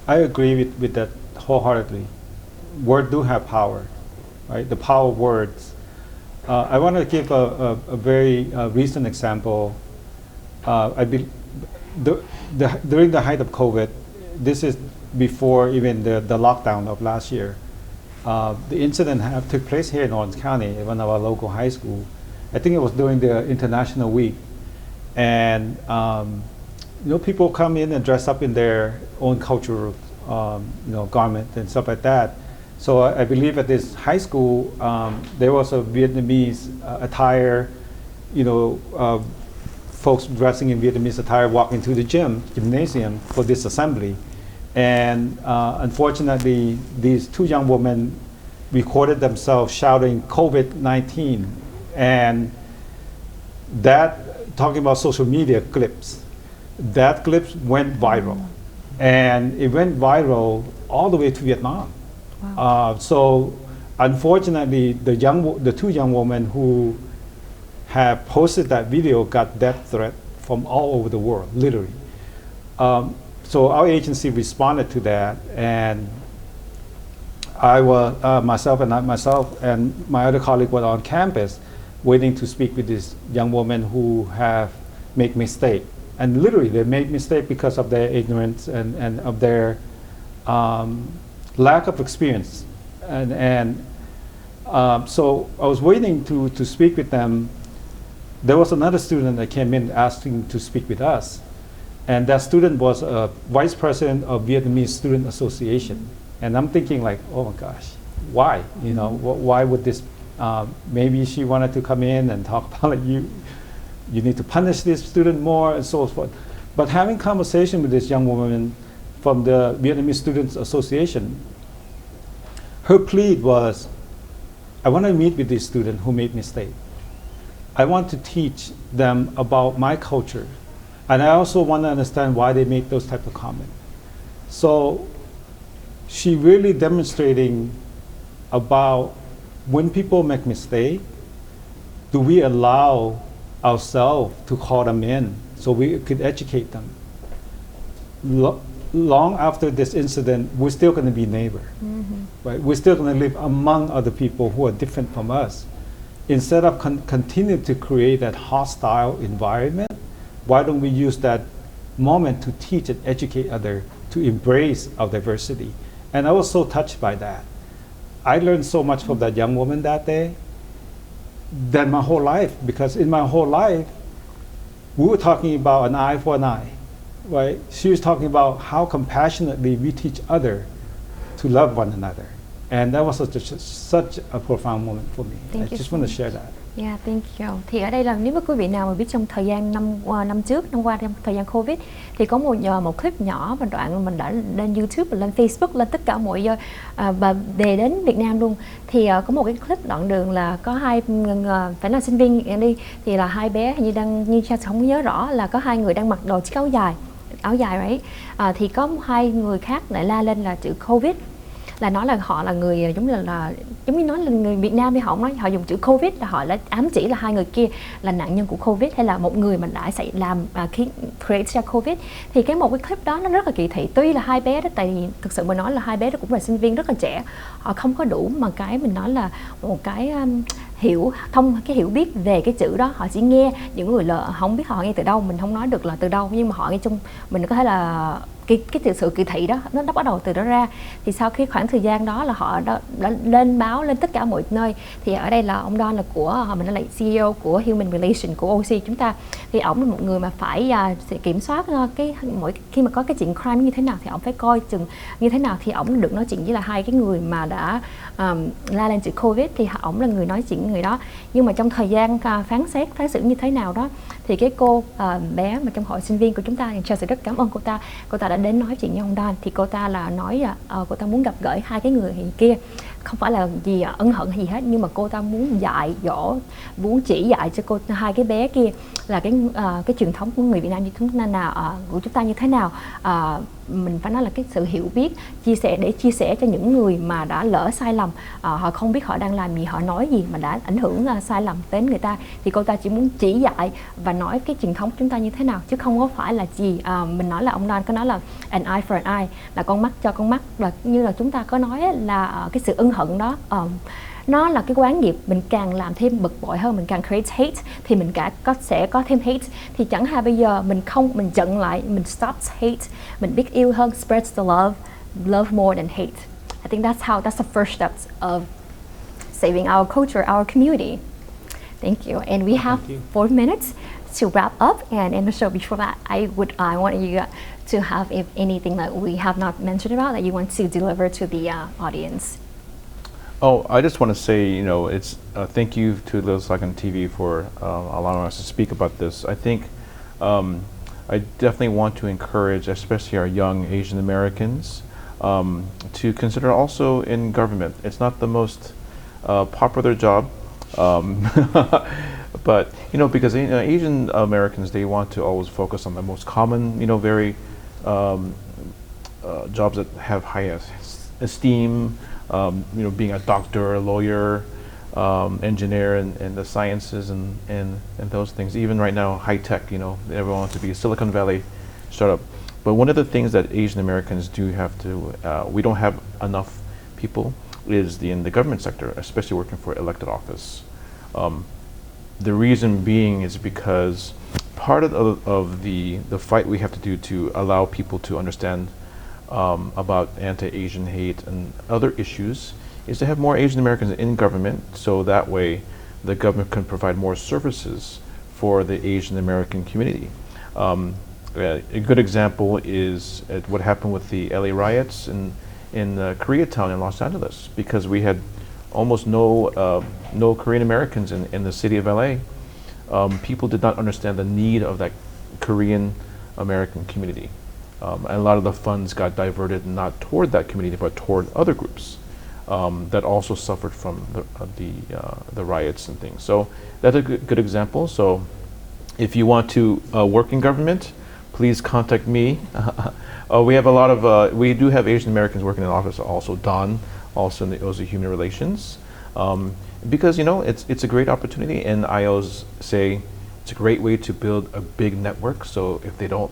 I agree with that wholeheartedly. Words do have power, right? The power of words. I want to give a very recent example. During the height of COVID, this is before even the lockdown of last year, the incident took place here in Orange County at one of our local high school. I think it was during the International Week. And people come in and dress up in their own cultural garment and stuff like that. So I believe at this high school, there was a Vietnamese attire, folks dressing in Vietnamese attire walking to the gymnasium for this assembly. And unfortunately, these two young women recorded themselves shouting COVID-19. And that, talking about social media clips, that clip went viral. And it went viral all the way to Vietnam. Wow. So unfortunately, the two young women who have posted that video got death threat from all over the world, literally. So our agency responded to that, and myself and my other colleague were on campus waiting to speak with this young woman who have made mistake. And literally they made mistake because of their ignorance and of their lack of experience. So I was waiting to speak with them. There was another student that came in asking to speak with us. And that student was a vice president of Vietnamese Student Association. And I'm thinking like, oh my gosh, why? Why would this, maybe she wanted to come in and talk about like, you need to punish this student more and so forth. But having conversation with this young woman from the Vietnamese Students Association, her plea was, I want to meet with this student who made mistake. I want to teach them about my culture. And I also want to understand why they make those type of comments. So she really demonstrating about when people make mistake, do we allow ourselves to call them in so we could educate them? Long after this incident, we're still going to be neighbors, right? We're still going to live among other people who are different from us. Instead of continue to create that hostile environment, why don't we use that moment to teach and educate others to embrace our diversity? And I was so touched by that. I learned so much from that young woman that day than my whole life, because in my whole life, we were talking about an eye for an eye, right? She was talking about how compassionately we teach others to love one another. And that was such a profound moment for me. I just want to share that. Yeah, thank you. Thì ở đây là nếu mà quý vị nào mà biết trong thời gian năm qua trong thời gian Covid thì có một clip nhỏ và đoạn mình đã lên YouTube và lên Facebook, lên tất cả mọi và về đến Việt Nam luôn. Thì có một cái clip đoạn đường là có hai phải là sinh viên đi, thì là hai bé hình như như cha không nhớ rõ, là có hai người đang mặc đồ chiếc áo dài right? Thì có hai người khác lại la lên là chữ Covid, là nói là họ là người giống như nói là người Việt Nam, thì họ nói họ dùng chữ Covid là họ đã ám chỉ là hai người kia là nạn nhân của Covid, hay là một người mà đã create ra Covid. Thì một cái clip đó nó rất là kỳ thị. Tuy là hai bé đó, tại vì thực sự mà nói là hai bé đó cũng là sinh viên rất là trẻ, họ không có đủ mà cái mình nói là một cái hiểu biết về cái chữ đó. Họ chỉ nghe những người không biết họ nghe từ đâu, mình không nói được là từ đâu, nhưng mà họ nghe chung mình có thể là cái sự kỳ thị đó nó bắt đầu từ đó ra. Thì sau khi khoảng thời gian đó là họ đã lên báo lên tất cả mọi nơi. Thì ở đây là ông Don là mình là CEO của Human Relation của OC chúng ta, thì ổng là một người mà phải kiểm soát khi mà có cái chuyện crime như thế nào thì ổng phải coi chừng như thế nào, thì ổng được nói chuyện với là hai cái người mà đã la lên chữ Covid, thì ổng là người nói chuyện với người đó. Nhưng mà trong thời gian phán xử như thế nào đó Thì cái cô bé mà trong hội sinh viên của chúng ta, thì Chelsea rất cảm ơn cô ta đã đến nói chuyện với ông Don. Thì cô ta là nói cô ta muốn gặp gỡ hai cái người kia, không phải là gì ân hận hay gì hết, nhưng mà cô ta muốn dạy dỗ, muốn chỉ dạy cho hai cái bé kia là cái truyền thống của người Việt Nam như chúng ta của chúng ta như thế nào. Mình phải nói là cái sự hiểu biết, chia sẻ cho những người mà đã lỡ sai lầm, họ không biết họ đang làm gì, họ nói gì mà đã ảnh hưởng sai lầm đến người ta. Thì cô ta chỉ muốn chỉ dạy và nói cái truyền thống chúng ta như thế nào, chứ không có phải là gì mình nói là ông Don có nói là an eye for an eye, là con mắt cho con mắt, và như là chúng ta có nói là cái sự ân hận đó nó là cái quán nghiệp. Mình càng làm thêm bực bội hơn, mình càng create hate thì mình sẽ có thêm hate. Thì chẳng hạn bây giờ mình chặn lại, mình stop hate, mình biết yêu hơn, spread the love more than hate. I think that's the first steps of saving our culture, our community. Thank you. And we have 4 minutes to wrap up and end the show. Before that, I want you to have, if anything that we have not mentioned about that you want to deliver to the audience. Oh, I just want to say, it's thank you to Little Saigon TV for allowing us to speak about this. I think I definitely want to encourage, especially our young Asian Americans, to consider also in government. It's not the most popular job, but because Asian Americans, they want to always focus on the most common, very jobs that have high esteem. Being a doctor, a lawyer, engineer, and the sciences and those things. Even right now, high tech. Everyone wants to be a Silicon Valley startup. But one of the things that Asian Americans do have to, we don't have enough people, is in the government sector, especially working for elected office. The reason being is because part of the fight we have to do to allow people to understand about anti-Asian hate and other issues is to have more Asian Americans in government, so that way the government can provide more services for the Asian American community. A good example is what happened with the LA riots in Koreatown in Los Angeles, because we had almost no Korean Americans in the city of LA. People did not understand the need of that Korean American community. And a lot of the funds got diverted not toward that community, but toward other groups that also suffered from the riots and things. So that's a good example. So if you want to work in government, please contact me. We do have Asian Americans working in the office, also Don, also in the OZ Human Relations, because it's a great opportunity, and I always say it's a great way to build a big network. So if they don't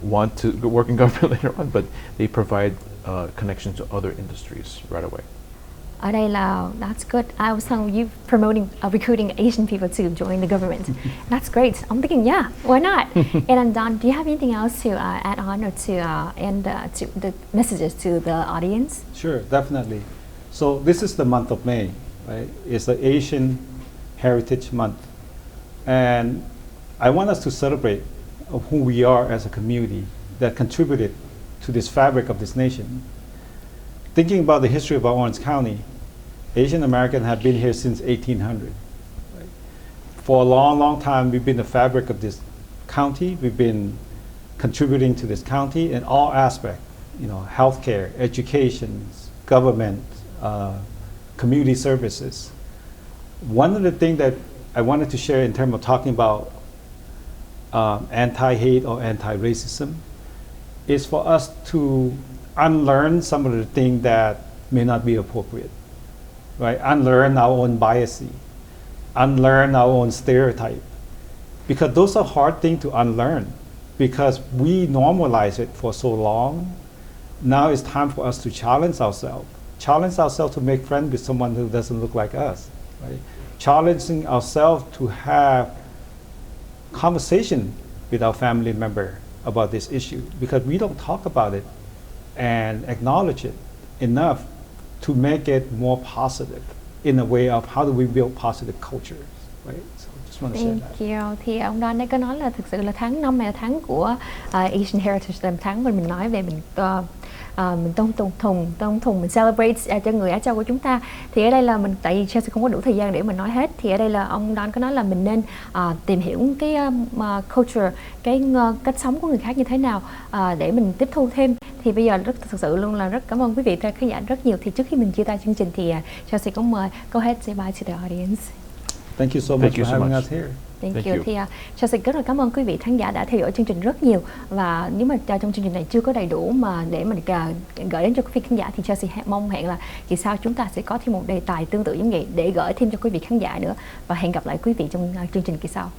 want to work in government later on, but they provide connections to other industries right away. Ở đây là that's good. I was telling you promoting recruiting Asian people to join the government. That's great. I'm thinking, yeah, why not? And Don, do you have anything else to add on or to end to the messages to the audience? Sure, definitely. So this is the month of May, right? It's the Asian Heritage Month, and I want us to celebrate of who we are as a community that contributed to this fabric of this nation. Thinking about the history of our Orange County, Asian Americans have been here since 1800. Right? For a long, long time, we've been the fabric of this county. We've been contributing to this county in all aspects, healthcare, education, government, community services. One of the things that I wanted to share in terms of talking about anti-hate or anti-racism is for us to unlearn some of the things that may not be appropriate, right? Unlearn our own biases, unlearn our own stereotype, because those are hard things to unlearn because we normalize it for so long. Now it's time for us to challenge ourselves to make friends with someone who doesn't look like us, right? Challenging ourselves to have conversation with our family member about this issue, because we don't talk about it and acknowledge it enough to make it more positive in a way of how do we build positive cultures. right? So just want to share that. Thank you. Thì ông Don đây có nói là thực sự là tháng 5 này là tháng của Asian Heritage, là tháng mình nói về mình tôn thùng mình celebrate cho người Á Châu của chúng ta. Thì ở đây là mình, tại vì Chelsea không có đủ thời gian để mình nói hết, thì ở đây là ông Don có nói là mình nên tìm hiểu cái culture, cái cách sống của người khác như thế nào để mình tiếp thu thêm. Thì bây giờ thực sự luôn là rất cảm ơn quý vị khán giả rất nhiều. Thì trước khi mình chia tay chương trình thì Chelsea cũng mời go ahead say bye to the audience. Thank you so much for having us here. Thank you. Thì Chelsea rất là cảm ơn quý vị khán giả đã theo dõi chương trình rất nhiều. Và nếu mà trong chương trình này chưa có đầy đủ mà để mình gửi đến cho quý vị khán giả thì Chelsea mong hẹn là kỳ sau chúng ta sẽ có thêm một đề tài tương tự giống vậy để gửi thêm cho quý vị khán giả nữa. Và hẹn gặp lại quý vị trong chương trình kỳ sau.